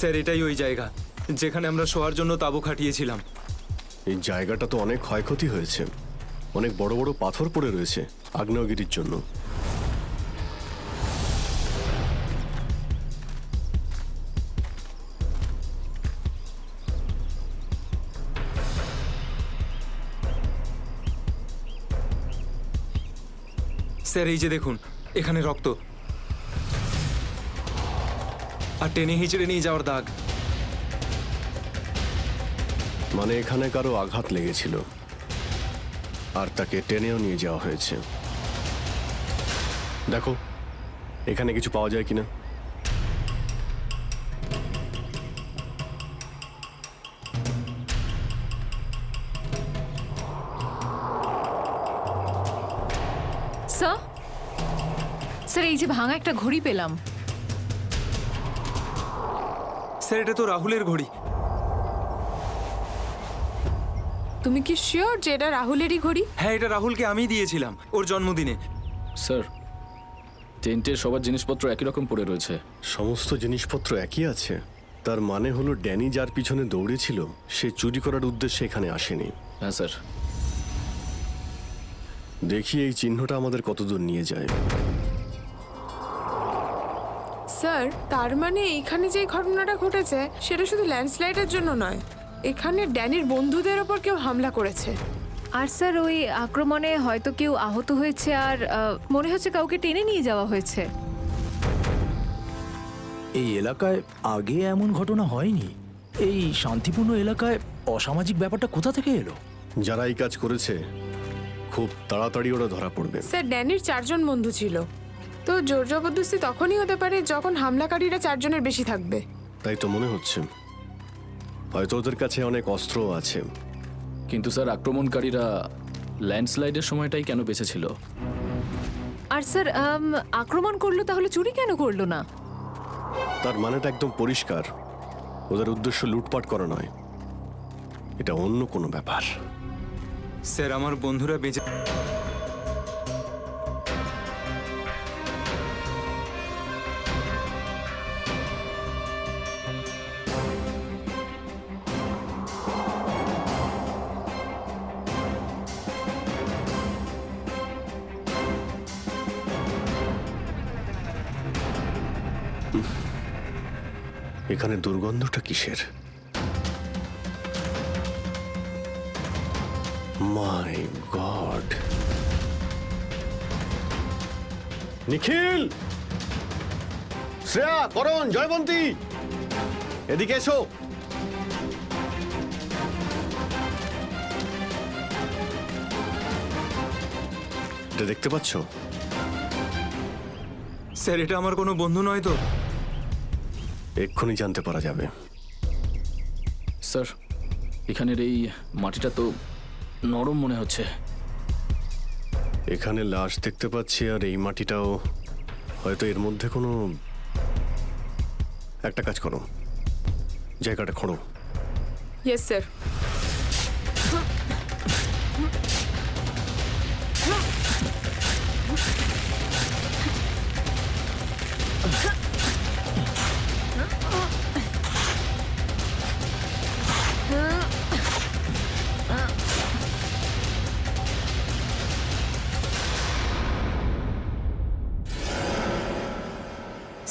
Sir এটাই ওই জায়গা যেখানে আমরা শোয়ার জন্য তাঁবু খাটিয়েছিলাম। এই জায়গাটা তো অনেক ক্ষয়ক্ষতি হয়েছে, অনেক বড় বড় পাথর পড়ে রয়েছে আগ্নেয়গিরির জন্য। স্যার এই যে দেখুন, এখানে রক্ত আর টেনে হিঁচড়ে নিয়ে যাওয়ার দাগ। মানে এখানে কারো আঘাত লেগেছিল আর তাকে টেনেও নিয়ে যাওয়া হয়েছে। দেখো এখানে কিছু পাওয়া যায় কিনা। স্যার স্যার এই যে ভাঙা একটা ঘড়ি পেলাম। স্যার এটা তো রাহুলের ঘড়ি। তুমি কি শিওর যে এটা রাহুলেরই ঘড়ি? হ্যাঁ, এটা রাহুলকে আমিই দিয়েছিলাম ওর জন্মদিনে। স্যার টেন্টের সবার জিনিসপত্র একই রকম পড়ে রয়েছে। সমস্ত জিনিসপত্র একই আছে, তার মানে হলো ড্যানি যার পিছনে দৌড়েছিল সে চুরি করার উদ্দেশ্যে এখানে আসেনি। হ্যাঁ স্যার। দেখি এই চিহ্নটা আমাদের কতদূর নিয়ে যায়। স্যার তার মানে এইখানে যে ঘটনাটা ঘটেছে সেটা শুধু ল্যান্ডস্লাইডের জন্য নয়, এখানে ড্যানির বন্ধুদের ওপর কেউ হামলা করেছে। আর স্যার ওই আক্রমণে হয়তো কেউ আহত হয়েছে আর মনে হচ্ছে কাউকে টেনে নিয়ে যাওয়া হয়েছে। এই এলাকায় আগে এমন ঘটনা হয়নি। এই শান্তিপূর্ণ এলাকায় অসামাজিক ব্যাপারটা কোথা থেকে এলো? যারা এই কাজ করেছে খুব তাড়াতাড়ি ওরা ধরা পড়বে। স্যার ড্যানির 4 জন বন্ধু ছিল, তো জোর জবরদস্তি তখনই হতে পারে যখন হামলাকারীরা 4 জনের বেশি থাকবে। তাই তো মনে হচ্ছে, হয়তো ওদের কাছে অনেক অস্ত্র আছে। কিন্তু স্যার আক্রমণকারীরা ল্যান্ডস্লাইডের সময়টাই কেন বেঁচেছিল? আর স্যার আক্রমণ করলো তাহলে চুরি কেন করলো না? তার মানেটা একদম পরিষ্কার, ওদের উদ্দেশ্য লুটপাট করা নয়, এটা অন্য কোনো ব্যাপার। স্যার আমার বন্ধুরা বেঁচে এখানে দুর্গন্ধটা কিসের? মাই গড! নিখিল, শ্রেয়া, করণ, জয়বন্তী, এদিকে এসো। এটা দেখতে পাচ্ছ? স্যার এটা আমার কোনো বন্ধু নয় তো? এক্ষুনি জানতে পারা যাবে। স্যার এখানের এই মাটিটা তো নরম মনে হচ্ছে। এখানে লাশ দেখতে পাচ্ছি আর এই মাটিটাও, হয়তো এর মধ্যে কোনো একটা কাজ করো, জায়গাটা খোঁড়ো। Yes sir.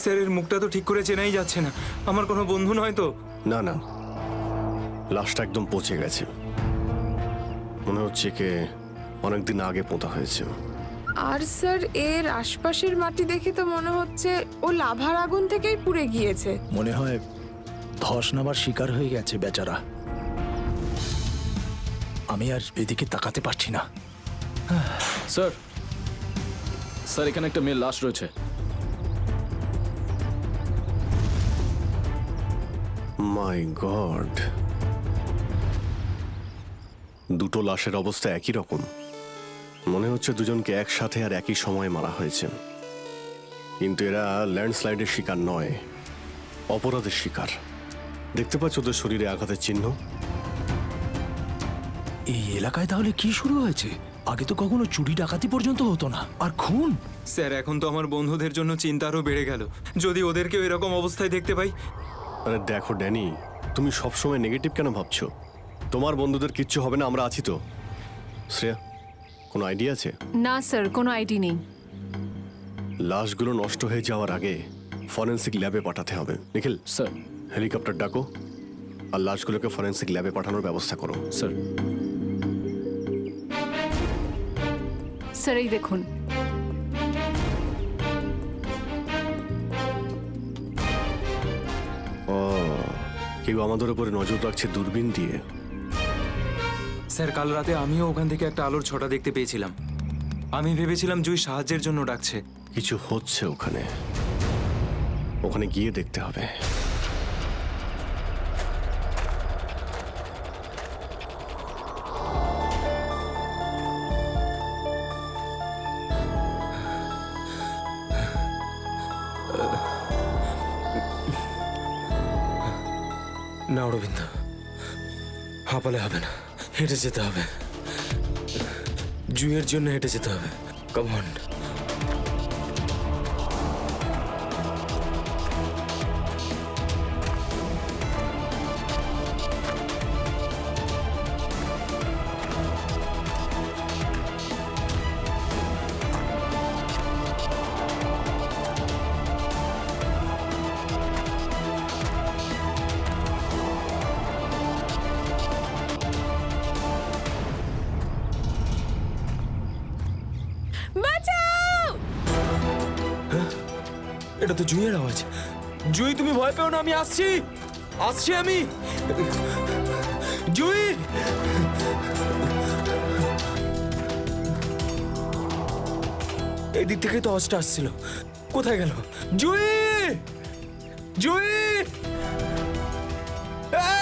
স্যার এর মুখটা তো ঠিক করে চেনাই যাচ্ছে না, আমার কোনো বন্ধু নয় তো? না না, লাশটা একদম পচে গেছে, মনে হচ্ছে কে অনেকদিন আগে পোঁতা হয়েছে। আর স্যার এর আশপাশের মাটি দেখে তো মনে হচ্ছে ও লাভার আগুন থেকেই পুড়ে গিয়েছে। মনে হয় ধস নামার শিকার হয়ে গেছে বেচারা। আমি আর এদিকে তাকাতে পারছি না। স্যার স্যার এখানে একটা মেয়ের লাশ রয়েছে। মাই গড! দুটো লাশের অবস্থা একই রকম, মনে হচ্ছে দুজনকে একসাথে আর একই সময়ে মারা হয়েছে। কিন্তু এরা ল্যান্ডস্লাইডের শিকার নয়, অপরাধের শিকার। দেখতে পাচ্ছ ওদের শরীরে আঘাতের চিহ্ন? এই এলাকায় তাহলে কি শুরু হয়েছে? আগে তো কখনো চুরি ডাকাতি পর্যন্ত হতো না, আর খুন! স্যার এখন তো আমার বন্ধুদের জন্য চিন্তা আরও বেড়ে গেল। যদি ওদেরকেও এরকম অবস্থায় দেখতে পাই। আরে দেখো ড্যানি, তুমি সবসময় নেগেটিভ কেন ভাবছো? তোমার বন্ধুদের কিচ্ছু হবে না, আমরা আছি তো। শ্রেয়া, কোনো আইডিয়া আছে? না স্যার, কোনো আইডি নেই। লাশগুলো নষ্ট হয়ে যাওয়ার আগে ফরেন্সিক ল্যাবে পাঠাতে হবে। নিখিল, স্যার। হেলিকপ্টার ডাকো আর লাশগুলোকে ফরেন্সিক ল্যাবে পাঠানোর ব্যবস্থা করো। স্যার। স্যার এই দেখুন। ও, কেউ আমাদের উপরে নজর রাখছে দূরবীন দিয়ে। স্যার, কাল রাতে আমিও ওখান থেকে একটা আলোর ছটা দেখতে পেয়েছিলাম। আমি ভেবেছিলাম জুই সাহায্যের জন্য ডাকছে। কিছু হচ্ছে ওখানে, ওখানে গিয়ে দেখতে হবে। না অরবিন্দ, হাঁপালে হবে না, হেঁটে যেতে হবে। জুইয়ের জন্য হেঁটে যেতে হবে। Come on. বাঁচাও! এটা তো জুইয়ের আওয়াজ। জুই, তুমি ভয় পেও না, আমি আসছি, আসছি আমি। জুই! এই দিক থেকেই তো আওয়াজটা আসছিল। কোথায় গেল জুই? জুই! আহ!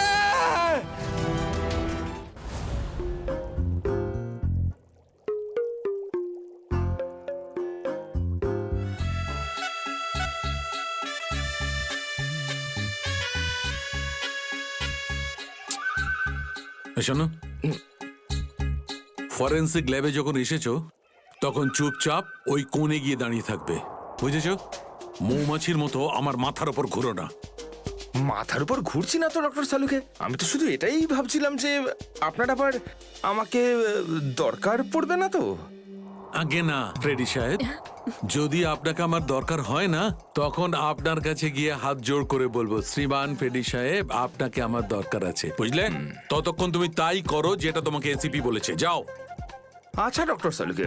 শোনো, ফরেন্সিক ল্যাবে যখন এসেছো তখন চুপচাপ ওই কোণে গিয়ে দাঁড়িয়ে থাকবে, বুঝেছো? মৌমাছির মতো আমার মাথার ওপর ঘুরো না। মাথার উপর ঘুরছি না তো ডক্টর সালুকে। আমি তো শুধু এটাই ভাবছিলাম যে আপনার আবার আমাকে দরকার পড়বে না তো। আগে না ফ্রেডি সাহেব, যদি আপনাকে আমার দরকার হয় না তখন আপনার কাছে গিয়ে হাত জোড় করে বলবো, শ্রীমান ফ্রেডি সাহেব আপনাকে আমার দরকার আছে, বুঝলেন? ততক্ষণ তুমি তাই করো যেটা তোমাকে এসিপি বলেছে, যাও। আচ্ছা ডক্টর সালুকে,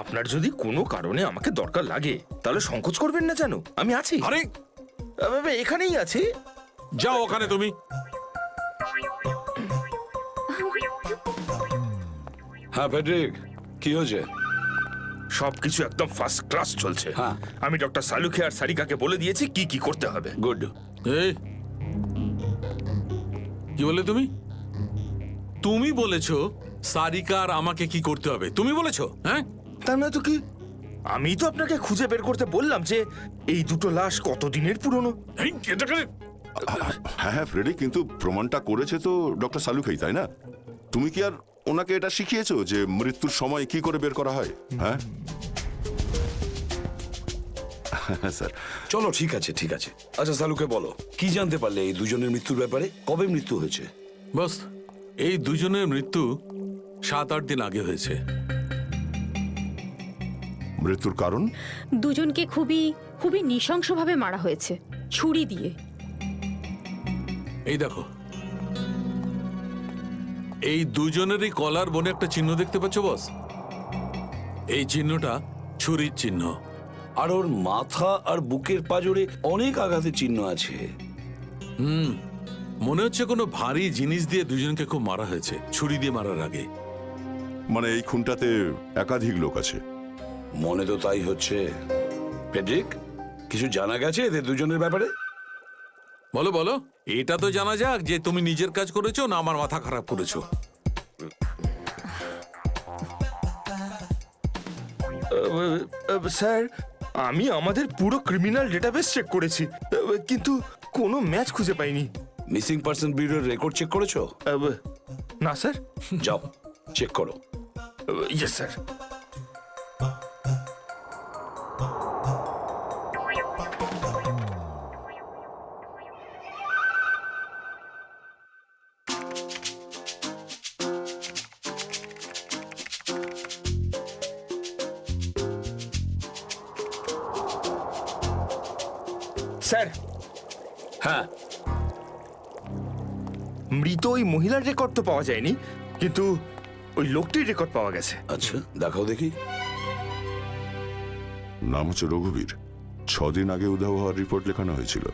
আপনার যদি কোনো কারণে আমাকে দরকার লাগে তাহলে সংকোচ করবেন না, জানো আমি আছি। আরে এখানেই আছি। যাও ওখানে তুমি। হ্যাঁ ফেডরিক, কি হয়েছে? সবকিছু একদম ফার্স্ট ক্লাস চলছে। হ্যাঁ। আমি ডক্টর সালুকে আর সারিকাকে বলে দিয়েছি কি কি করতে হবে। গুড। এই কি বলে তুমি? তুমি বলেছো সারিকা আর আমাকে কি করতে হবে? তুমি বলেছো? হ্যাঁ, তার মানে তো কি, আমি তো আপনাকে খুঁজে বের করতে বললাম যে এই দুটো লাশ কতদিনের পুরনো। এই, এটাকে হ্যাঁ হ্যাঁ ফ্রেডি, কিন্তু প্রমাণটা করেছে তো ডক্টর সালুকেই, তাই না? তুমি কি আর ওনাকে এটা শিখিয়েছো যে মৃত্যুর সময় কি করে বের করা হয়? হ্যাঁ স্যার। চলো ঠিক আছে ঠিক আছে। আচ্ছা সালুকে বলো, কি জানতে পারলে এই দুজনের মৃত্যুর ব্যাপারে? কবে মৃত্যু হয়েছে? বস, এই দুজনের মৃত্যু 7-8 দিন আগে হয়েছে। মৃত্যুর কারণ? দুজনকে খুবই খুবই নৃশংসভাবে মারা হয়েছে, ছুরি দিয়ে। এই দেখো, এই দুজনেরই কলার বনে একটা চিহ্ন দেখতে পাচ্ছ বস? এই চিহ্নটা ছুরির চিহ্ন। আর ওর মাথা আর বুকের পাঁজরে অনেক আঘাতের চিহ্ন আছে। মনে হচ্ছে কোনো ভারী জিনিস দিয়ে দুজনকে খুব মারা হয়েছে, ছুরি দিয়ে মারার আগে। মানে এই খুনটাতে একাধিক লোক আছে? মনে তো তাই হচ্ছে। ফেডরিক, কিছু জানা গেছে এদের দুজনের ব্যাপারে? বলো বলো, এটা তো জানা যাক যে তুমি নিজের কাজ করেছো না আমার মাথা খারাপ করেছো। স্যার, আমি আমাদের পুরো ক্রিমিনাল ডেটাবেস চেক করেছি, কিন্তু কোনো ম্যাচ খুঁজে পাইনি। মিসিং পার্সন ব্যুরোর রেকর্ড চেক করেছো? না স্যার। যাও চেক করো। Yes sir. স্যার, হ্যাঁ, মৃত ওই মহিলার রেকর্ড তো পাওয়া যায়নি, কিন্তু ওই লোকটির রেকর্ড পাওয়া গেছে। আচ্ছা দেখাও দেখি। নাম হচ্ছে রঘুবীর। 6 দিন আগে উধাও হওয়ার রিপোর্ট লেখানো হয়েছিল।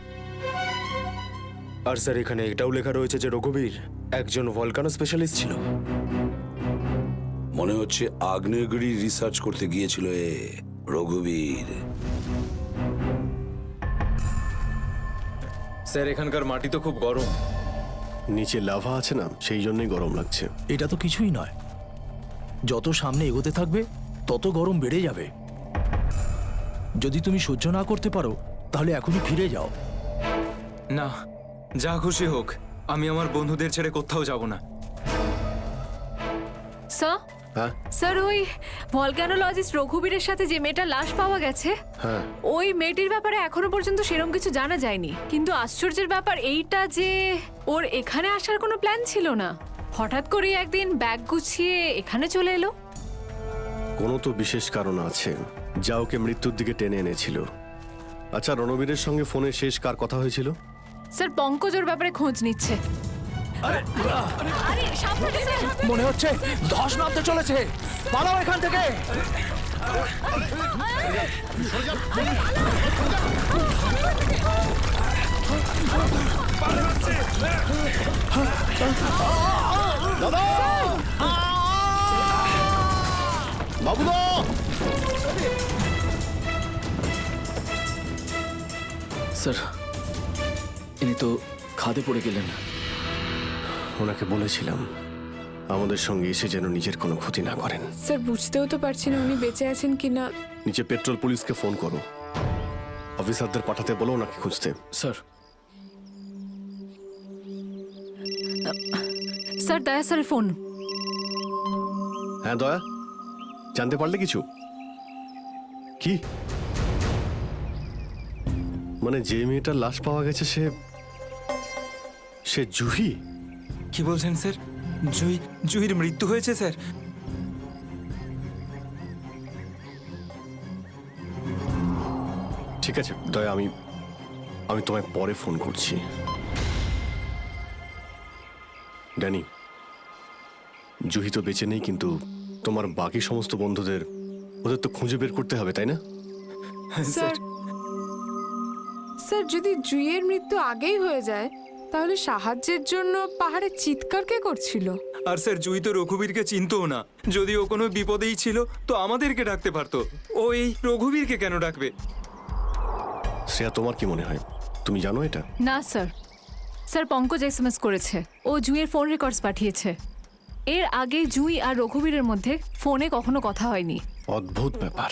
আর স্যার এখানে এটাও লেখা রয়েছে যে রঘুবীর একজন ভলকানো স্পেশালিস্ট ছিল। মনে হচ্ছে আগ্নেয়গিরি রিসার্চ করতে গিয়েছিল এ রঘুবীর। স্যার এখানকার মাটি তো খুব গরম। নিচে লাভা আছে না, সেই জন্যই গরম লাগছে। এটা তো কিছুই নয়, যত সামনে এগোতে থাকবে তত গরম বেড়ে যাবে। যদি তুমি সহ্য না করতে পারো তাহলে এখনই ফিরে যাও। না, যা খুশি হোক, আমি আমার বন্ধুদের ছেড়ে কোথাও যাব না। স্যার হ্যাঁ স্যার, ওই ভলকানোলজিস্ট রঘুবীরের সাথে যে মেয়েটার লাশ পাওয়া গেছে, হ্যাঁ, ওই মেয়েটির ব্যাপারে এখনো পর্যন্ত সেরকম কিছু জানা যায়নি। কিন্তু আশ্চর্যের ব্যাপার এইটা যে ওর এখানে আসার কোনো প্ল্যান ছিল না। হঠাৎ করে একদিন ব্যাগ গুছিয়ে এখানে চলে এলো। কোনো তো বিশেষ কারণ আছে যা ওকে মৃত্যুর দিকে টেনে এনেছিল। আচ্ছা, রণবীরের সঙ্গে ফোনে শেষ কার কথা হয়েছিল? স্যার পঙ্কজ ওর ব্যাপারে খোঁজ নিচ্ছে। আরে সাবধানে স্যার। মনে হচ্ছে ধস নামতে চলেছে, পালাও এখান থেকে। বাবুদা! স্যার, ইনি তো খাদে পড়ে গেলেন। ওনাকে বলেছিলাম আমাদের সঙ্গে এসে যেন নিজের কোনো ক্ষতি না করেন। স্যার বুঝতেও তো পারছি না উনি বেঁচে আছেন কিনা। নিচে পেট্রোল পুলিশকে ফোন করো, অফিসারদের পাঠাতে বলো ওনাকে খুঁজতে। স্যার, স্যার দয়া স্যারের ফোন। হ্যাঁ দয়া, জানতে পারলে কিছু? কি মানে যে মেয়েটার লাশ পাওয়া গেছে সে জুহি? কি বলছেন স্যার? জুহির মৃত্যু হয়েছে স্যার? ঠিক আছে দয়া, আমি তোমায় পরে ফোন করছি। ড্যানি, জুহি তো বেঁচে নেই, কিন্তু তোমার বাকি সমস্ত বন্ধুদের ওদের তো খুঁজে বের করতে হবে, তাই না? স্যার স্যার, যদি জুইয়ের মৃত্যু আগেই হয়ে যায় তাহলে সাহায্যের জন্য পাহাড়ে চিৎকার কে করছিল? আর স্যার জুই তো রঘুবীরকে চিনতও না। যদি ও কোনো বিপদেই ছিল তো আমাদেরকে ডাকতে পারতো। ও এই রঘুবীরকে কেন ডাকবে? শ্রেয়া, তোমার কি মনে হয়? তুমি জানো এটা? না স্যার। স্যার পঙ্কজ এসএমএস করেছে, ও জুইয়ের ফোন রেকর্ডস পাঠিয়েছে। এর আগে জুই আর রঘুবীরের মধ্যে ফোনে কখনো কথা হয়নি। অদ্ভুত ব্যাপার,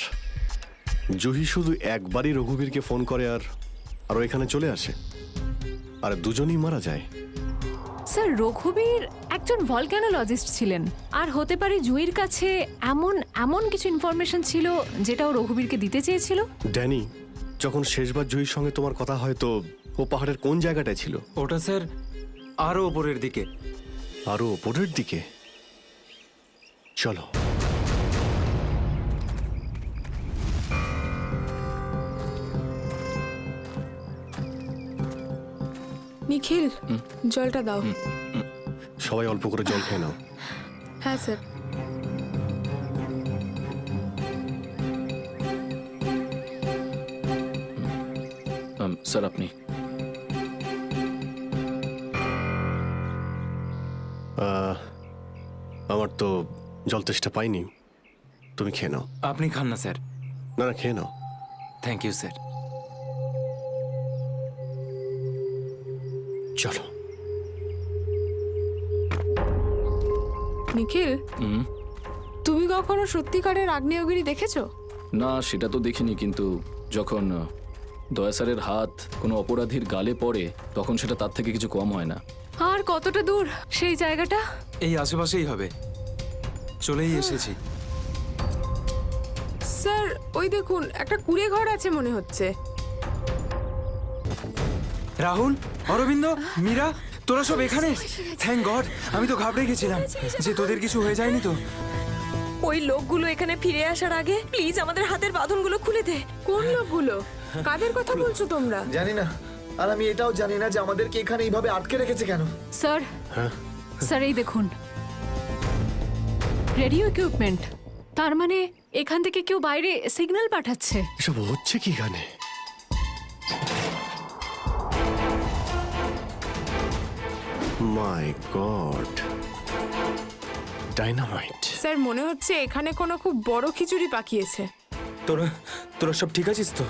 জুহি শুধু একবারই রঘুবীরকে ফোন করে আর ও এখানে চলে আসে, আর দুজনেই মারা যায়। স্যার রঘুবীর একজন ভলকানোলজিস্ট ছিলেন, আর হতে পারে জুইয়ের কাছে এমন কিছু ইনফরমেশন ছিল যেটা ও রঘুবীরকে দিতে চেয়েছিল। ড্যানি, যখন শেষবার জুহির সঙ্গে তোমার কথা হয় তো ও পাহাড়ের কোন জায়গাটায় ছিল? ওটা স্যার আরো ওপরের দিকে। আরো ওপরের দিকে? চলো। নিখিল, জলটা দাও। সবাই অল্প করে জল খেয়ে নাও। হ্যাঁ স্যার। স্যার আপনি? আমার তো জল তেষ্টা পাইনি, তুমি খেয়ে নাও। আপনি খান না স্যার। না না, খেয়ে নাও। Thank you sir. চলো। নিখিল, তুমি কখনো সত্যিকারের আগ্নেয়গিরি দেখেছো? না, সেটা তো দেখিনি, কিন্তু যখন দয়া স্যারের হাত কোনো অপরাধীর গালে পড়ে তখন সেটা তার থেকে কিছু কম হয় না। আর কতটা দূর সেই জায়গাটা? এই আশেপাশেই হবে, চলেই এসেছি। স্যার ওই দেখুন, একটা কুঁড়ে ঘর আছে মনে হচ্ছে। রাহুল, অরবিন্দ, মীরা, তোরা সব এখানে? থ্যাংক গড, আমি তো ঘাবড়ে গেছিলাম যে তোদের কিছু হয়ে যায়নি তো। ওই লোকগুলো এখানে ফিরে আসার আগে প্লিজ আমাদের হাতের বাঁধনগুলো খুলে দে। কোন লোকগুলো? কাদের কথা বলছো তোমরা? জানি না, আর আমি এটাও জানি না যে আমাদেরকে এখানে এইভাবে আটকে রেখেছে কেন। স্যার, স্যার এই দেখুন, রেডিও ইকুইপমেন্ট। তার মানে এখান থেকে কেউ বাইরে সিগন্যাল পাঠাচ্ছে। এসব হচ্ছে কি এখানে? মাই গড, ডাইনামাইট। স্যার মনে হচ্ছে এখানে কোনো খুব বড় খিচুড়ি পাকিয়েছে। তোরা তোরা সব ঠিক আছিস তো?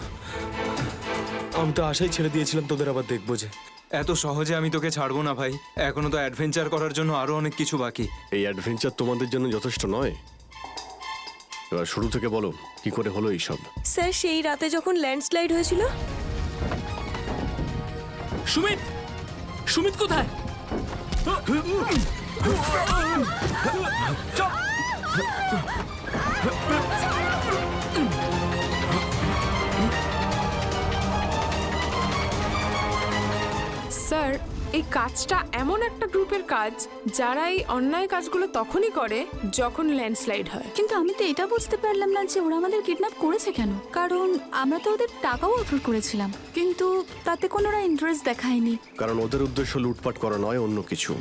আমি তো আশাই ছেড়ে দিয়েছিলাম তোদের আবার দেখবো যে। এত সহজে আমি তোকে ছাড়বো না ভাই, এখনো তো অ্যাডভেঞ্চার করার জন্য আরো অনেক কিছু বাকি। এই অ্যাডভেঞ্চার তোমাদের জন্য যথেষ্ট নয়? এবার শুরু থেকে বলো কি করে হলো এইসব। স্যার সেই রাতে যখন ল্যান্ডস্লাইড হয়েছিল। সুমিত, সুমিত কোথায়? স্যার এই কাজটা এমন একটা গ্রুপের কাজ যারা এই অন্যায় কাজগুলো তখনই করে যখন ল্যান্ডস্লাইড হয়। কিন্তু আমি তো এটা বুঝতে পারলাম না যে ওরা আমাদের কিডন্যাপ করেছে কেন, কারণ আমরা তো ওদের টাকাও অফার করেছিলাম, কিন্তু তাতে কোনো ইন্টারেস্ট দেখায়নি। কারণ ওদের উদ্দেশ্য লুটপাট করা নয়, অন্য কিছু।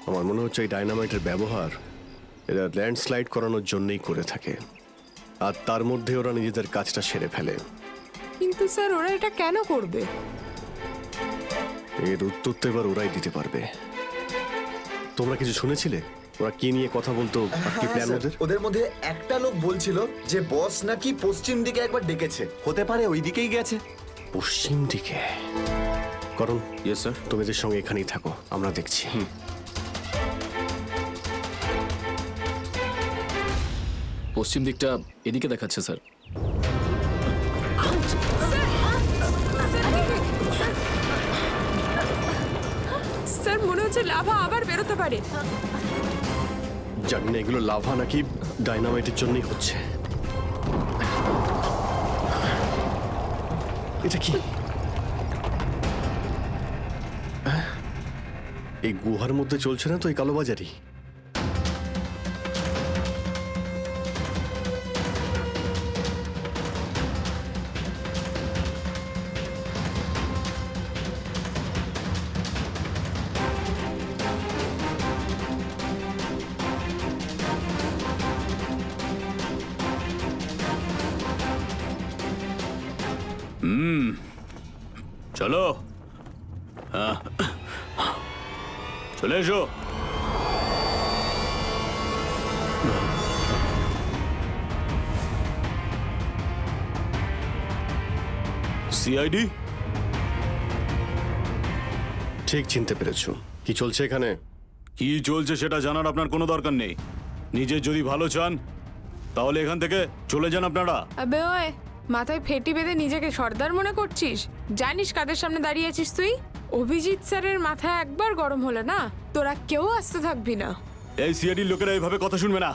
আমার মনে হচ্ছে এই ডাইনামাইটের ব্যবহার এরা ল্যান্ডস্লাইড করানোর জন্যই করে থাকে, আর তার মধ্যে ওরা নিজেদের কাজটা সেরে ফেলে। কিন্তু স্যার ওরা এটা কেন করবে? এর উত্তর তো এবার ওরাই দিতে পারবে। তোমরা কিছু শুনেছিলে ওরা কি নিয়ে কথা বলতো? কি প্ল্যান ওদের? ওদের মধ্যে একটা লোক বলছিল যে বস নাকি পশ্চিম দিকে একবার ডেকেছে, হতে পারে ওই দিকেই গেছে। পশ্চিম দিকে? করণ, ইয়েস স্যার। তুমি এদের সঙ্গে এখানেই থাকো, আমরা দেখছি। পশ্চিম দিকটা এদিকে দেখাচ্ছে স্যার। স্যার মনে হচ্ছে লাভা আবার বেরোতে পারে। জানি না এগুলো লাভা নাকি ডাইনামাইটের জন্যই হচ্ছে। এটা কি? এই গুহার মধ্যে চলছে না তো এই কালোবাজারি? চলো, হ্যাঁ চলে এসো। সিআইডি? ঠিক চিনতে পেরেছো। কি চলছে এখানে? কি চলছে সেটা জানার আপনার কোনো দরকার নেই। নিজের যদি ভালো চান তাহলে এখান থেকে চলে যান আপনারা। আবে ওই, মাথায় ফেটি বেঁধে নিজেকে সর্দার মনে করছিস? জানিস কাদের সামনে দাঁড়িয়ে আছিস তুই? অভিজিৎ স্যারের মাথায় একবার গরম হলো না, তোরা কেউ আসতে থাকবি না। এই সিআইডির লোকেরা এইভাবে কথা শুনবে না।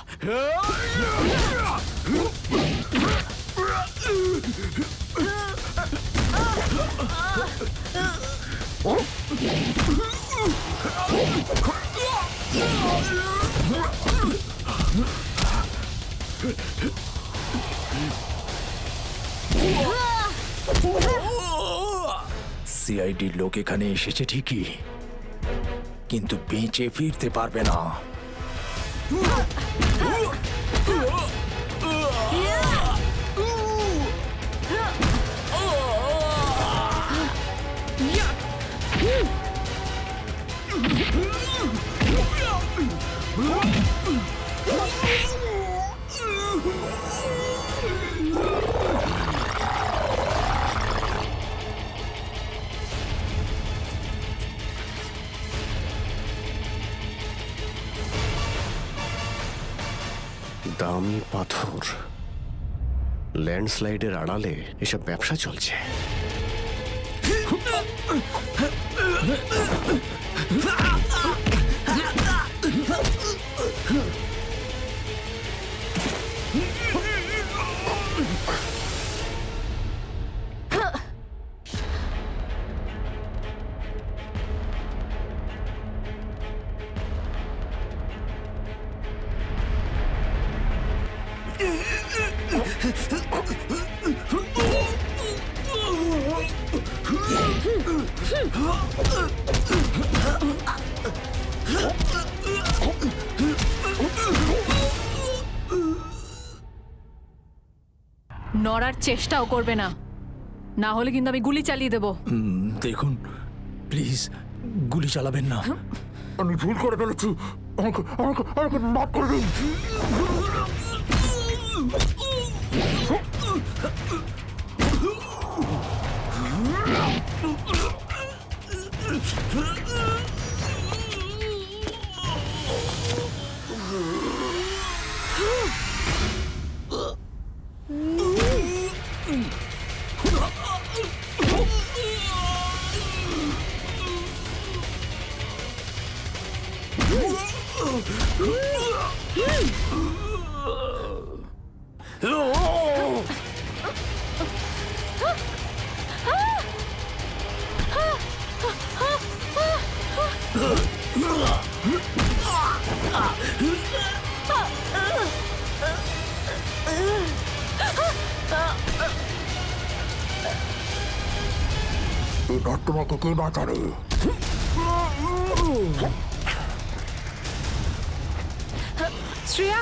সিআইডির লোক এখানে এসেছে ঠিকই, কিন্তু বেঁচে ফিরতে পারবে না। দামি পাথর, ল্যান্ডস্লাইডের আড়ালে এসব ব্যবসা চলছে। নড়ার চেষ্টাও করবে না, না হলে কিন্তু আমি গুলি চালিয়ে দেবো। দেখুন প্লিজ গুলি চালাবেন না। আমি ভুল করে ফেলেছি, আমাকে আমাকে আমাকে মাফ করে দিন। এবার তোমাকে কে বাঁচাবে? শ্রেয়া,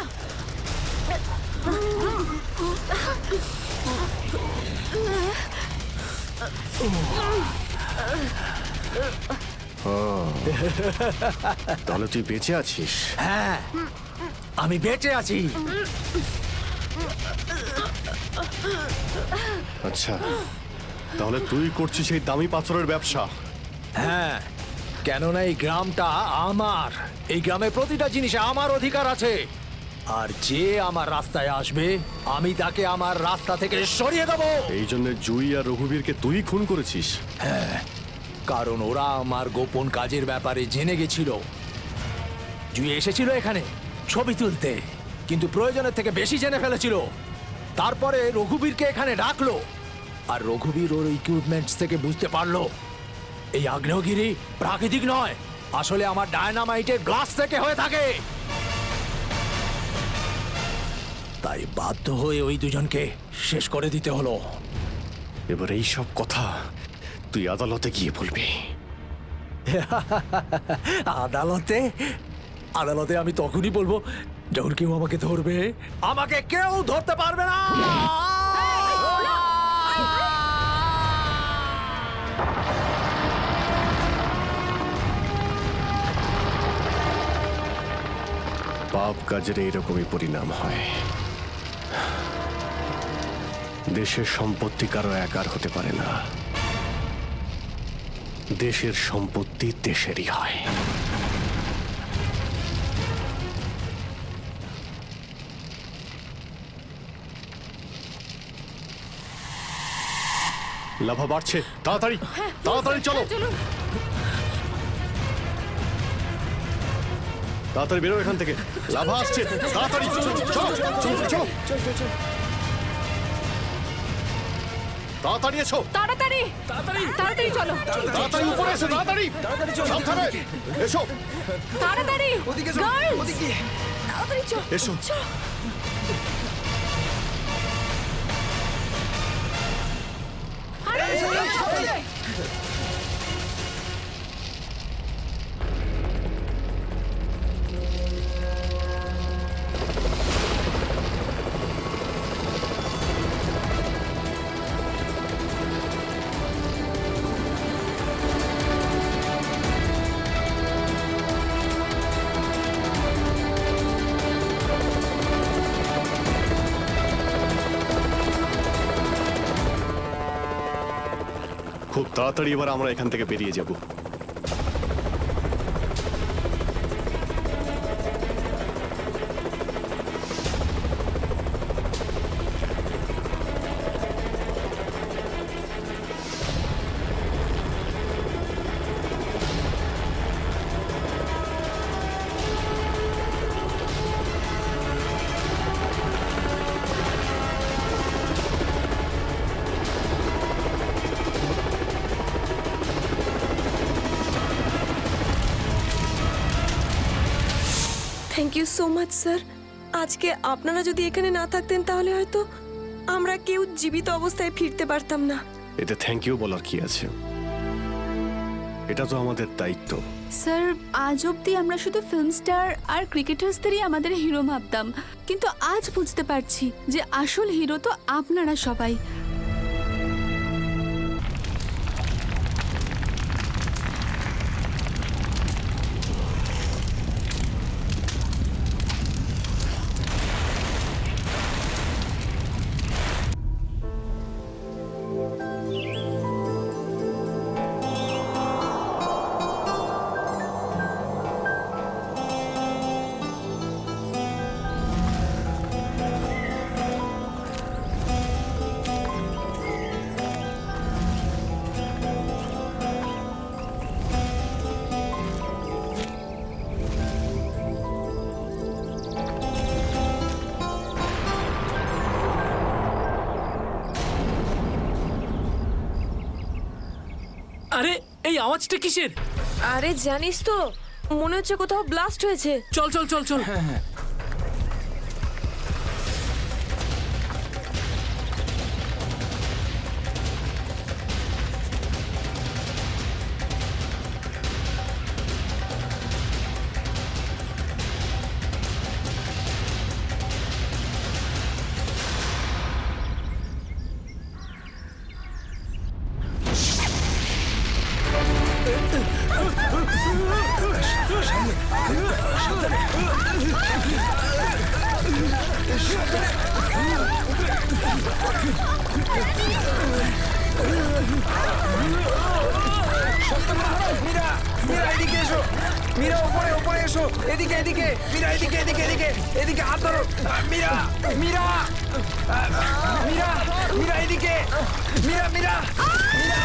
তাহলে তুই বেঁচে আছিস? হ্যাঁ আমি বেঁচে আছি। আচ্ছা, তাহলে তুই করছিস এই দামি পাথরের ব্যবসা? হ্যাঁ, কেননা এই গ্রামটা আমার। এই গ্রামে প্রতিটা জিনিসে আমার অধিকার আছে। আর যে আমার রাস্তায় আসবে আমি তাকে আমার রাস্তা থেকে সরিয়ে দেবো। এই জন্য জুই আর রঘুবীরকে তুই খুন করেছিস? হ্যাঁ, কারণ ওরা আমার গোপন কাজের ব্যাপারে জেনে গেছিল। জুই এসেছিল এখানে ছবি তুলতে, কিন্তু প্রয়োজনের থেকে বেশি জেনে ফেলেছিল। তারপরে রঘুবীরকে এখানে ডাকলো, আর রঘুবীর ওর ইকুইপমেন্টস থেকে বুঝতে পারলো এই আগ্নেয়গিরি প্রাকৃতিক নয়, আসলে আমার ডায়নামাইটের গ্লাস থেকে হয়ে থাকে। তাই বাধ্য হয়ে ওই দুজনকে শেষ করে দিতে হলো। এবার এই সব কথা তুই আদালতে গিয়ে বলবি। আদালতে? আদালতে আমি তখনই বলবো যখন কেউ আমাকে ধরবে। আমাকে কেউ ধরতে পারবে না। পাপ কাজের এইরকমই পরিণাম হয়। দেশের সম্পত্তি কারো একার হতে পারে না, দেশের সম্পত্তি দেশেরই হয়। লাভা বাড়ছে, তাড়াতাড়ি তাড়াতাড়ি চলো, তাড়াতাড়ি বেরো এখান থেকে। লাভা আসছে, তাড়াতাড়ি চলো চলো চলো চলো, তাড়াতাড়ি এসো, তাড়াতাড়ি তাড়াতাড়ি চলো, তাড়াতাড়ি উপরে এসো, তাড়াতাড়ি সাবধানে এসো, তাড়াতাড়ি গার্লস, এসো। খুব তাড়াতাড়ি এবার আমরা এখান থেকে বেরিয়ে যাব। Thank you so much sir. আজকে আপনারা যদি এখানে না থাকতেন তাহলে হয়তো আমরা কেউ জীবিত অবস্থায় ফিরতে পারতাম না। এতে থ্যাংক ইউ বলার কি আছে? এটা তো আমাদের দায়িত্ব। স্যার, আজ অবধি আমরা শুধু ফিল্ম স্টার আর ক্রিকেটার্সদেরই আমাদের হিরো ভাবতাম, কিন্তু আজ বুঝতে পারছি যে আসল হিরো তো আপনারা সবাই। আরে এই আওয়াজটা কিসের? আরে জানিস তো, মনে হচ্ছে কোথাও ব্লাস্ট হয়েছে। চল চল চল চল। হ্যাঁ হ্যাঁ মীরা, মীরা এদিকে এসো। মীরা ওপরে ওপরে এসো। এদিকে এদিকে। মীরা এদিকে এদিকে এদিকে। এদিকে হাত ধরো। মীরা, মীরা, মীরা, মীরা এদিকে। মীরা, মীরা, মীরা,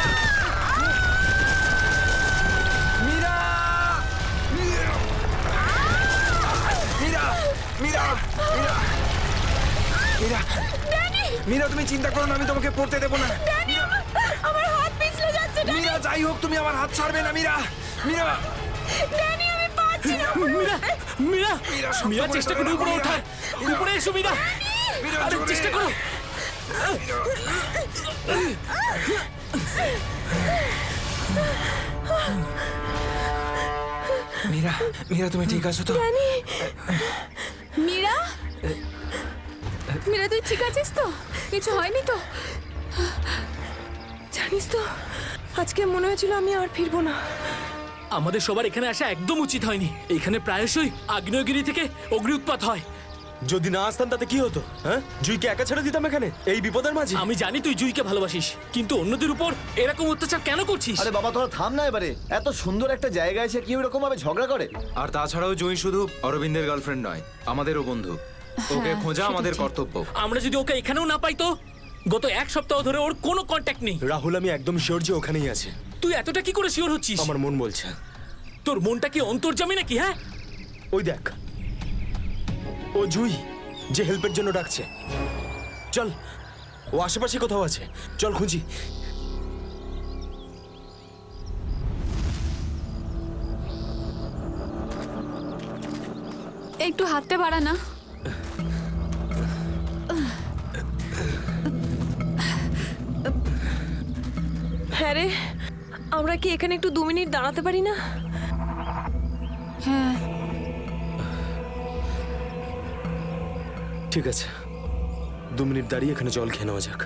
মীরা, মীরা, মীরা, মীরা, মীরা, মীরা, তুমি চিন্তা করো না, আমি তোমাকে পড়তে দেবো না। আমার হাত পিছলে যাচ্ছে। মীরা, যাই হোক তুমি আমার হাত ছাড়বে না। মীরা, মীরা, ড্যানি, আমি পাচ্ছি না। মীরা মীরা মীরা, শক্ত মীরা করে চেষ্টা ধরো করো না, উপরে মীরা। ওঠার। উপরে এসো মীরা। মীরা, আরে জোরে। চেষ্টা করো। মীরা, মীরা তুমি ঠিক আছো তো? মীরা, মীরা তুই ঠিক আছিস তো? কিছু হয়নি তো? জানিস তো, আজকে মনে হয়েছিল আমি আর ফিরবো না। আমাদের সবার এখানে আসা একদম উচিত হয়নি। এখানে প্রায়শই আগ্নেয়গিরি থেকে অগ্নি উৎপাত হয়। যদি না আসতাম তাতে কি হতো? হ্যাঁ, জুইকে একা ছেড়ে দিতাম এখানে এই বিপদের মাঝে? আমি জানি তুই জুইকে ভালোবাসিস, কিন্তু অন্যদের উপর এরকম অত্যাচার কেন করছিস? আরে বাবা, তোরা থাম না এবারে। এত সুন্দর একটা জায়গায় এসে কি এরকম ভাবে ঝগড়া করে? আর তাছাড়াও জুঁই শুধু অরবিন্দের গার্লফ্রেন্ড নয়, আমাদেরও বন্ধু। ওকে হ্যাঁ, খোঁজা সেটা আমাদের ঠিক। কর্তব্য। আমরা যদি ওকে এখানেও না পাই তো? গত এক সপ্তাহ ধরে ওর কোনো কন্ট্যাক্ট নেই। রাহুল, আমি একদম শিওর যে ওখানেই আছে। তুই এতটা কি করে শিওর হচ্ছিস? আমার মন বলছে। তোর মনটা কি অন্তর্যামী নাকি? হ্যাঁ, ওই দেখ, ও জুই যে হেল্পের জন্য ডাকছে। চল, ও আশেপাশে কোথাও আছে, চল খুঁজি। একটু হাতটা বাড়া না। হ্যাঁ রে, আমরা কি এখানে একটু 2 মিনিট দাঁড়াতে পারি না? হ্যাঁ, ঠিক আছে, 2 মিনিট দাঁড়িয়ে এখানে জল খেয়ে নেওয়া যাক।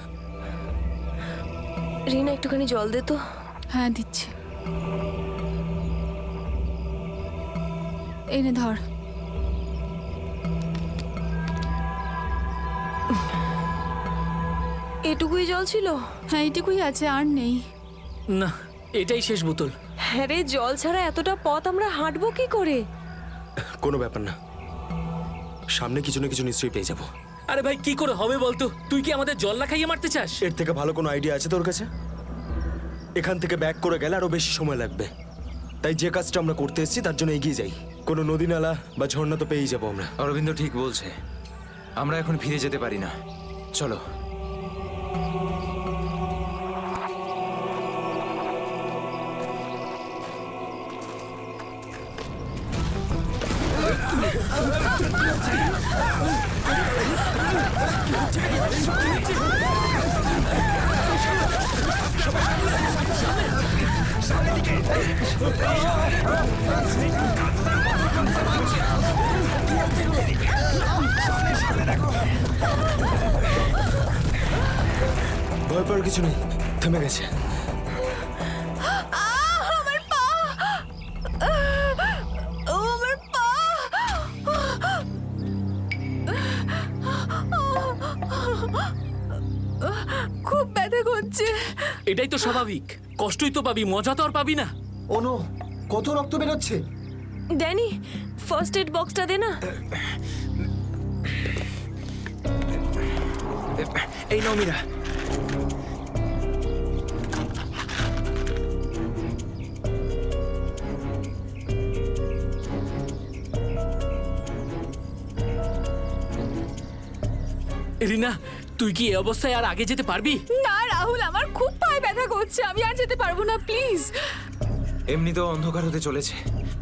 রিনা, একটুখানি জল দে তো। হ্যাঁ দিচ্ছি। এনে ধর। এটুকুই জল ছিল? হ্যাঁ, এইটুকুই আছে, আর নেই। না, এটাই শেষ বোতল। হ্যাঁ রে, জল ছাড়া এতটা পথ আমরা হাঁটবো কি করে? কোনো ব্যাপার না, সামনে কিছু না কিছু নিশ্চয়ই পেয়ে যাবো। আরে ভাই, কি করে হবে বলতো? তুই কি আমাদের জল না খাইয়ে মারতে চাস? এর থেকে ভালো কোনো আইডিয়া আছে তোর কাছে? এখান থেকে ব্যাক করে গেলে আরো বেশি সময় লাগবে। তাই যে কাজটা আমরা করতে এসেছি তার জন্য এগিয়ে যাই। কোনো নদী নালা বা ঝর্ণা তো পেয়েই যাবো আমরা। অরবিন্দ ঠিক বলছে, আমরা এখন ফিরে যেতে পারি না। চলো। সামনে ভয় পাওয়ার কিছু নেই, থেমে গেছে। আমার পা, আমার পা। খুব ব্যথা করছে। এটাই তো স্বাভাবিক, কষ্টই তো পাবি, মজা তো আর পাবি না। ও নো, কত রক্ত বেরোচ্ছে। ড্যানি, ফার্স্ট এড বক্সটা দে না। এই নাও মীরা। রিনা, তুই কি এই অবস্থায় আর আগে যেতে পারবি? না রাহুল, আমার খুব পায়ে ব্যথা করছে, আমি আর যেতে পারবো না, প্লিজ। এমনিতেও অন্ধকার হতে চলেছে,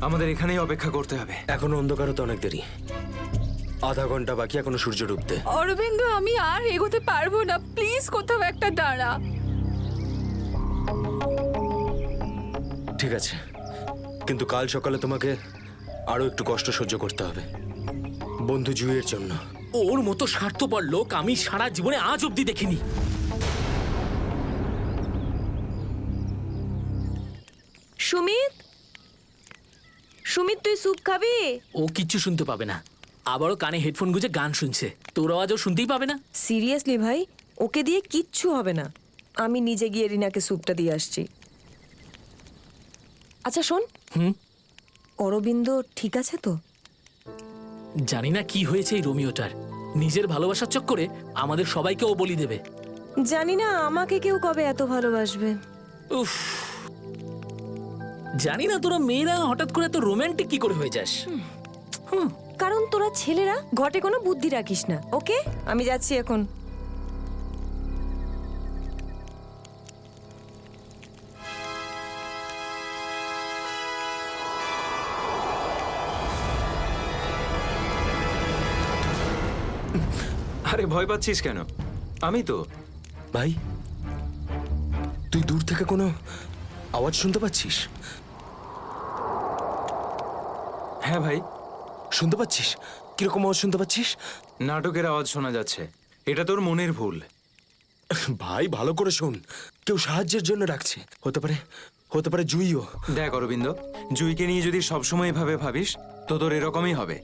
আমাদের এখানেই অপেক্ষা করতে হবে। এখনো অন্ধকার হতে অনেক দেরি, আধা ঘন্টা বাকি এখনো সূর্য ডুবতে। অরবিন্দ, আমি আর এগোতে পারবো না, প্লিজ কোথাও একটা দাঁড়া। ঠিক আছে, কিন্তু কাল সকালে তোমাকে আরো একটু কষ্ট সহ্য করতে হবে, বন্ধু জুইয়ের জন্য। ওর মতো স্বার্থপর লোক আমি সারা জীবনে আজ অব্দি দেখিনি। সুমিত, সুমিত তুই স্যুপ খাবি? ও কিচ্ছু শুনতে পাবে না, আবারও কানে হেডফোন গুঁজে গান শুনছে, তোর আওয়াজও শুনতেই পাবে না। সিরিয়াসলি ভাই, ওকে দিয়ে কিচ্ছু হবে না। আমি নিজে গিয়ে রিনাকে স্যুপটা দিয়ে আসছি। আচ্ছা শোন, অরবিন্দ ঠিক আছে তো? জানি না কি হয়েছে এই রোমিওটার, নিজের ভালোবাসার চক্করে আমাদের সবাইকে ও বলি দেবে। জানি না আমাকে কেউ কবে এত ভালোবাসবে। উফ, জানি না তোরা মেয়েরা হঠাৎ করে এত রোমান্টিক কি করে হয়ে যাস। কারণ তোরা ছেলেরা ঘটে কোনো বুদ্ধি রাখিস না। ওকে, আমি যাচ্ছি এখন। আরে ভয় পাচ্ছিস কেন? আমি তো। ভাই, তুই দূর থেকে কোনো আওয়াজ শুনতে পাচ্ছিস? হ্যাঁ ভাই। শুনতে পাচ্ছিস? কিরকম আওয়াজ শুনতে পাচ্ছিস? নাটকের আওয়াজ শোনা যাচ্ছে, এটা তোর মনের ভুল। ভাই ভালো করে শোন, কেউ সাহায্যের জন্য ডাকছে, হতে পারে জুইও। দেখ অরবিন্দ, জুইকে নিয়ে যদি সবসময় এভাবে ভাবিস তো তোর এরকমই হবে।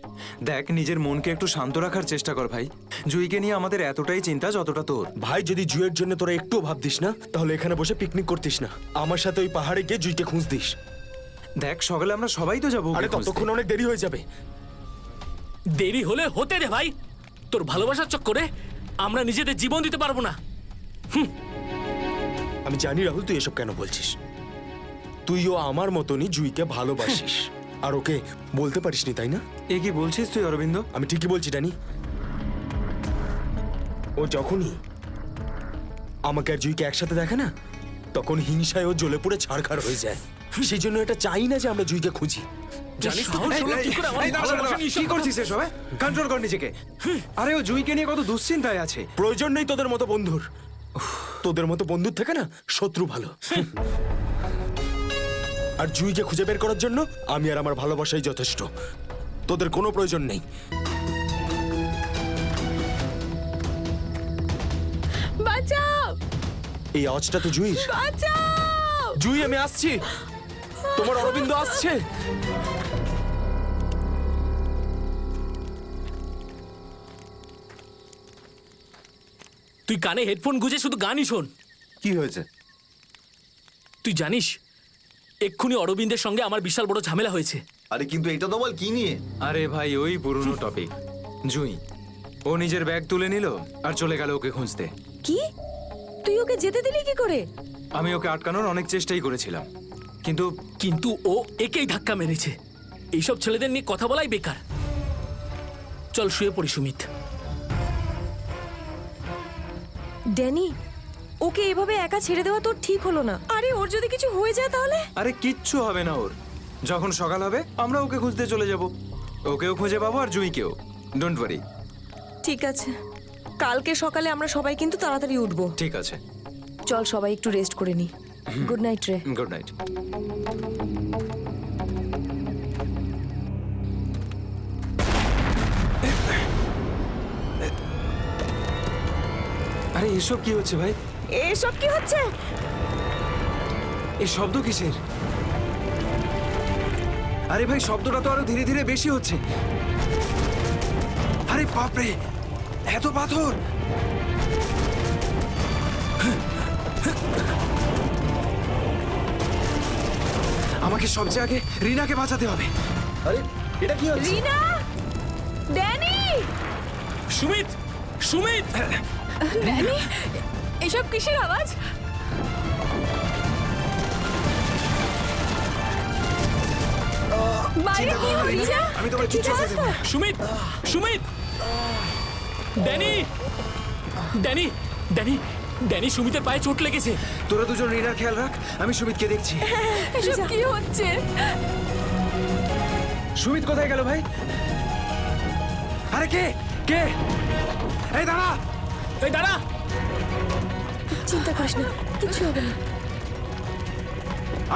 দেখ, নিজের মনকে একটু শান্ত রাখার চেষ্টা কর ভাই। জুইকে নিয়ে আমাদের এতটাই চিন্তা যতটা তোর। ভাই, যদি জুইয়ের জন্য তোরা একটুও ভাবতিস না, তাহলে এখানে বসে পিকনিক করতিস না, আমার সাথে ওই পাহাড়ে গিয়ে জুইকে খুঁজতিস। দেখ, সকালে আমরা সবাই তো যাবো। আরে ততক্ষণ অনেক দেরি হয়ে যাবে। দেরি হলে হতে দে ভাই, তোর ভালোবাসার চক্করে আমরা নিজেদের জীবন দিতে পারবো না। আমি জানি রাহুল, তুই এসব কেন বলছিস। তুইও আমার মতনই জুইকে ভালোবাসিস, আর ওকে বলতে পারিসনি, তাই না? এ কি বলছিস তুই অরবিন্দ? আমি ঠিকই বলছি ড্যানি। ও যখনই আমাকে আর জুইকে একসাথে দেখে না, তখন হিংসায় ও জ্বলে পুড়ে ছাড়খাড় হয়ে যায়। সেই জন্য এটা চাই না যে আমরা জুইকে খুঁজি। জানিস তো কি করছিস এসব? কন্ট্রোল কর নিজেকে। আরে ও জুইকে নিয়ে কত দুশ্চিন্তায় আছে। প্রয়োজন নেই তোদের মতো বন্ধুর, তোদের মতো বন্ধুর থেকে না শত্রু ভালো। আর জুইকে খুঁজে বের করার জন্য আমি আর আমার ভালোবাসাই যথেষ্ট, তোদের কোনো প্রয়োজন নেই। বাঁচাও! এই আওয়াজটা তো জুইর। বাঁচাও! জুই, আমি আসছি, তোমার অরবিন্দ আসছে। তুই কানে হেডফোন গুঁজে শুধু গানই শোন। কি হয়েছে? তুই জানিস এক্ষুনি অরবিন্দের সঙ্গে আমার বিশাল বড় ঝামেলা হয়েছে। আরে কিন্তু এটা তো বল, কি নিয়ে? আরে ভাই, ওই পুরনো টপিক। জুই ও নিজের ব্যাগ তুলে নিল আর চলে গেল ওকে খুঁজতে। কি? তুই ওকে যেতে দিলি কি করে? আমি ওকে আটকানোর অনেক চেষ্টাই করেছিলাম, কিন্তু ও একেই ধাক্কা মেরেছে। এইসব ছেলেদের নিয়ে কথা বলাই বেকার। চল শুয়ে পড়ি সুমিত। ড্যানি, ওকে এভাবে একা ছেড়ে দেওয়া তোর ঠিক হলো না। আরে ওর যদি কিছু হয়ে যায় তাহলে? আরে কিচ্ছু হবে না ওর। যখন সকাল হবে আমরা ওকে খুঁজতে চলে যাব, ওকেও খুঁজে পাবো আর জুইকেও। Don't worry. ঠিক আছে, কালকে সকালে আমরা সবাই কিন্তু তাড়াতাড়ি উঠবো। ঠিক আছে। চল সবাই একটু রেস্ট করে নি। গুড নাইট রে। Good night. আরে এসব কি হচ্ছে ভাই? এসব কি হচ্ছে? এই শব্দ কিসের? আরে ভাই শব্দটা তো আরো ধীরে ধীরে বেশি হচ্ছে। আরে বাপরে, এত পাথর! আমাকে সবচেয়ে আগে রিনাকে বাঁচাতে হবে। আরে এটা কি হচ্ছে? রিনা, ড্যানি, সুমিত, সুমিত, ড্যানি, এসব কিসের আওয়াজ? বাইরে কি হচ্ছে? আমি তোমার কিচ্ছু হতে দেব না। Sumit, Sumit, Danny, Danny, Danny, Danny, সুমিতের পায়ে চোট লেগেছে। তোরা দুজন রিনার খেয়াল রাখ, আমি সুমিতকে দেখছি। এসব কি হচ্ছে? সুমিত কোথায় গেল ভাই? আরে কে কে? এই দাঁড়া, এই দাঁড়া। চিন্তা করিস না, কিছু হবে না।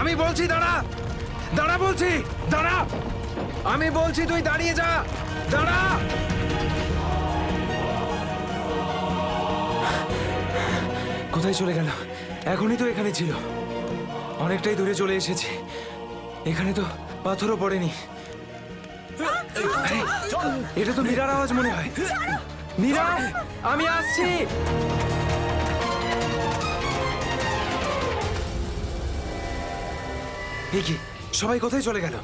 আমি বলছি দাঁড়া, দাঁড়া বলছি, দাঁড়া। আমি বলছি তুই দাঁড়িয়ে যা, দাঁড়া। কোথায় চলে গেল? এখনই তো এখানে ছিল। অনেকটাই দূরে চলে এসেছি। এখানে তো পাথরও পড়েনি। আরে, এটা তো মীরার আওয়াজ মনে হয়। মীরা, আমি আসছি। এই কি, সবাই কোথায় চলে গেল?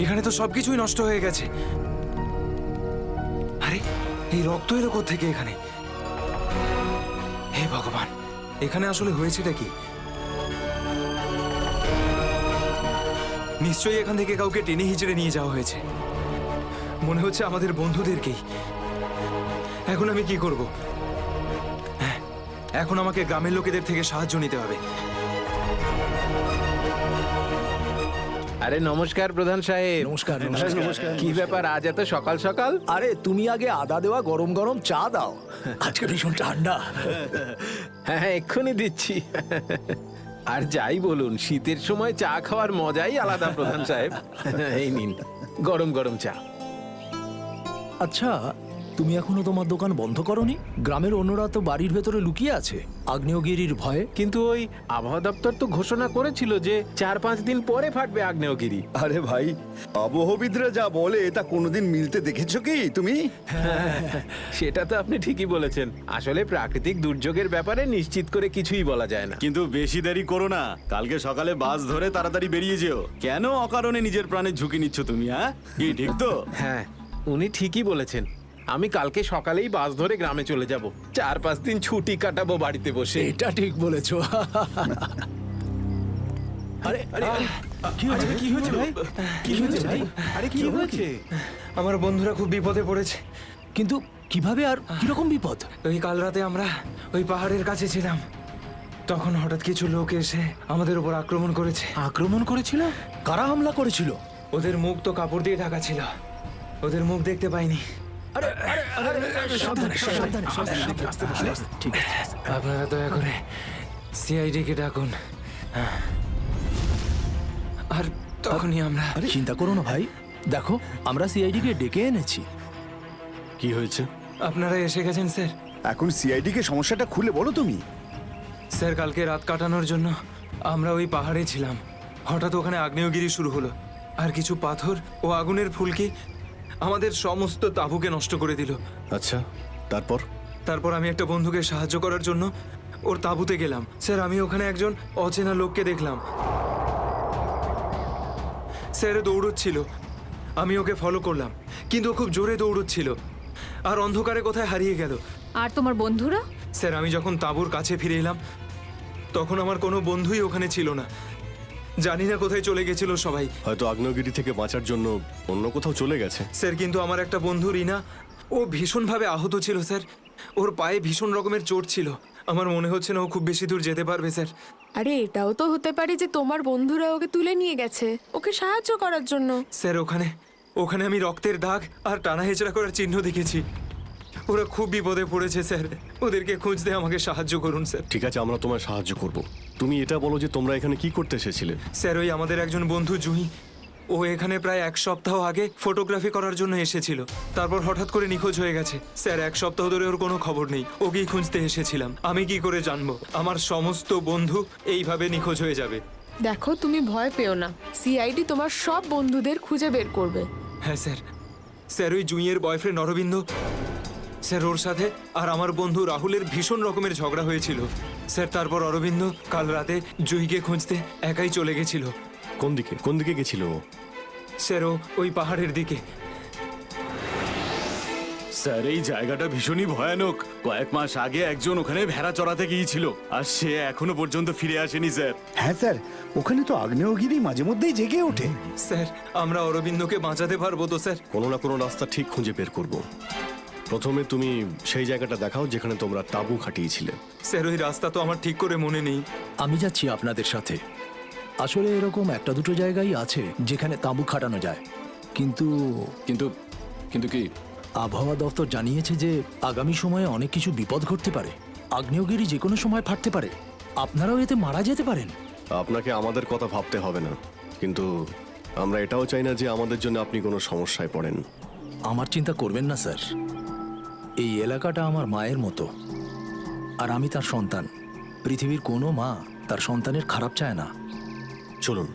এখানে তো সবকিছুই নষ্ট হয়ে গেছে। আরে এই রক্ত এলো কোত্থেকে এখানে? হে ভগবান, এখানে আসলে হয়েছেটা কি? নিশ্চয়ই এখান থেকে কাউকে টেনে হিচড়ে নিয়ে যাওয়া হয়েছে। মনে হচ্ছে আমাদের বন্ধুদেরকেই। এখন আমি কি করব? হ্যাঁ, এখন আমাকে গ্রামের লোকেদের থেকে সাহায্য নিতে হবে। আরে নমস্কার প্রধান সাহেব। নমস্কার। কি ব্যাপার আজ এত সকাল সকাল? আরে তুমি আগে আদা দেওয়া গরম গরম চা দাও, আজকে ভীষণ ঠান্ডা। হ্যাঁ হ্যাঁ, এক্ষুনি দিচ্ছি। আর যাই বলুন, শীতের সময় চা খাওয়ার মজাই আলাদা প্রধান সাহেব। এই নিন গরম গরম চা। আচ্ছা, তুমি এখনো তোমার দোকান বন্ধ করনি? গ্রামের অন্যরা তো বাড়ির ভেতরে লুকিয়ে আছে আগ্নেয়গিরির ভয়ে। কিন্তু ওই আবহাওয়া দপ্তর তো ঘোষণা করেছিল যে 4-5 দিন পরে ফাটবে আগ্নেয়গিরি। আরে ভাই, আবহবিদরা যা বলে তা কোনোদিন মিলতে দেখেছো কি তুমি? সেটা তো আপনি ঠিকই বলেছেন। আসলে প্রাকৃতিক দুর্যোগের ব্যাপারে নিশ্চিত করে কিছুই বলা যায় না। কিন্তু বেশি দেরি করো না, কালকে সকালে বাস ধরে তাড়াতাড়ি বেরিয়ে যেও। কেন অকারণে নিজের প্রাণের ঝুঁকি নিচ্ছ তুমি? হ্যাঁ, কি ঠিক তো? হ্যাঁ, উনি ঠিকই বলেছেন। আমি কালকে সকালেই বাস ধরে গ্রামে চলে যাব। 4-5 দিন ছুটি কাটাবো বাড়িতে বসে। এটা ঠিক বলেছো। আরে আরে কি হয়েছে? কি হয়েছে ভাই? কি হয়েছে ভাই? আরে কি হয়েছে? আমার বন্ধুরা খুব বিপদে পড়েছে। কিন্তু কিভাবে আর কিরকম বিপদ? ওই কাল রাতে আমরা ওই পাহাড়ের কাছে ছিলাম, তখন হঠাৎ কিছু লোক এসে আমাদের উপর আক্রমণ করেছে। আক্রমণ করেছিল? কারা হামলা করেছিল? ওদের মুখ তো কাপড় দিয়ে ঢাকা ছিল, ওদের মুখ দেখতে পাইনি। ঠিক আছে, আপনারা দয়া করে সিআইডি কে ডাকুন। আর তখনই আমরা। চিন্তা করো না ভাই, দেখো আমরা সিআইডি কে ডেকে এনেছি। কি হয়েছে? আপনারা এসে গেছেন স্যার। এখন সিআইডি কে সমস্যাটা খুলে বলো তুমি। স্যার, কালকে রাত কাটানোর জন্য আমরা ওই পাহাড়ে ছিলাম। হঠাৎ ওখানে আগ্নেয়গিরি শুরু হলো, আর কিছু পাথর ও আগুনের ফুলকি আমাদের সমস্ত তাঁবুকে নষ্ট করে দিল। আচ্ছা, তারপর? তারপর আমি একটা বন্ধুকে সাহায্য করার জন্য ওর তাঁবুতে গেলাম। স্যার, আমি ওখানে একজন অচেনা লোককে দেখলাম। স্যার দৌড়চ্ছিল, আমি ওকে ফলো করলাম, কিন্তু ও খুব জোরে দৌড়চ্ছিল আর অন্ধকারে কোথায় হারিয়ে গেল। আর তোমার বন্ধুরা? স্যার, আমি যখন তাঁবুর কাছে ফিরে এলাম তখন আমার কোনো বন্ধুই ওখানে ছিল না। জানি না কোথায় চলে গেছিল সবাই। হয়তো আগ্নেয়গিরি থেকে বাঁচার জন্য অন্য কোথাও চলে গেছে। স্যার, কিন্তু আমার একটা বন্ধু রিনা, ও ভীষণভাবে আহত ছিল স্যার। ওর পায়ে ভীষণ রকমের চোট ছিল। আমার মনে হচ্ছে না ও খুব বেশি দূর যেতে পারবে স্যার। আরে এটাও তো হতে পারে যে তোমার বন্ধুরা ওকে তুলে নিয়ে গেছে ওকে সাহায্য করার জন্য। স্যার, ওখানে ওখানে আমি রক্তের দাগ আর টানা হেঁচড়া করার চিহ্ন দেখেছি। ওরা খুব বিপদে পড়েছে স্যার, ওদেরকে খুঁজতে আমাকে সাহায্য করুন স্যার। ঠিক আছে, আমরা তোমায় সাহায্য করব। তুমি এটা বলো যে তোমরা এখানে কি করতে এসেছিলে? স্যার, ওই আমাদের একজন বন্ধু জুঁই, ও এখানে প্রায় 1 সপ্তাহ আগে ফটোগ্রাফি করার জন্য এসেছিল, তারপর হঠাৎ করে নিখোঁজ হয়ে গেছে। স্যার, 1 সপ্তাহ ধরে ওর কোনো খবর নেই। ওকেই খুঁজতে এসেছিলাম। আমি কি করে জানবো আমার সমস্ত বন্ধু এইভাবে নিখোঁজ হয়ে যাবে? দেখো, তুমি ভয় পেও না, সিআইডি তোমার সব বন্ধুদের খুঁজে বের করবে। হ্যাঁ স্যার। স্যার, ওই জুঁইয়ের বয়ফ্রেন্ড অরবিন্দ, স্যার ওর সাথে আর আমার বন্ধু রাহুলের ভীষণ রকমের ঝগড়া হয়েছিল স্যার। তারপর অরবিন্দ কাল রাতে জুঁইকে খুঁজতে একাই চলে গেছিল। কোন দিকে কোন দিকে গেছিল? স্যার, ও ওই পাহাড়ের দিকে। স্যার, এই জায়গাটা ভীষণই ভয়ানক। কয়েক মাস আগে একজন ওখানে ভেড়া চড়াতে গিয়েছিল, আর সে এখনো পর্যন্ত ফিরে আসেনি স্যার। হ্যাঁ স্যার, ওখানে তো আগ্নেয়গিরি মাঝে মধ্যেই জেগে ওঠে। স্যার, আমরা অরবিন্দকে বাঁচাতে পারবো তো স্যার? কোনো না কোনো রাস্তা ঠিক খুঁজে বের করব। প্রথমে তুমি সেই জায়গাটা দেখাও যেখানে তোমরা তাঁবু খাটিয়েছিলে। স্যার, ওই রাস্তা তো আমার ঠিক করে মনে নেই। আমি যাচ্ছি আপনাদের সাথে। আসলে এরকম একটা দুটো জায়গায় আছে যেখানে তাঁবু খাটানো যায়, কিন্তু কিন্তু কিন্তু কি? আবহাওয়া দপ্তর জানিয়েছে যে আগামী সময়ে অনেক কিছু বিপদ ঘটতে পারে। আগ্নেয়গিরি যে কোনো সময় ফাটতে পারে, আপনারাও এতে মারা যেতে পারেন। আপনাকে আমাদের কথা ভাবতে হবে না, কিন্তু আমরা এটাও চাই না যে আমাদের জন্য আপনি কোনো সমস্যায় পড়েন। আমার চিন্তা করবেন না স্যার, এই এলাকাটা আমার মায়ের মতো, আর আমি তার সন্তান। পৃথিবীর কোনো মা তার সন্তানের খারাপ চায় না। চলুন।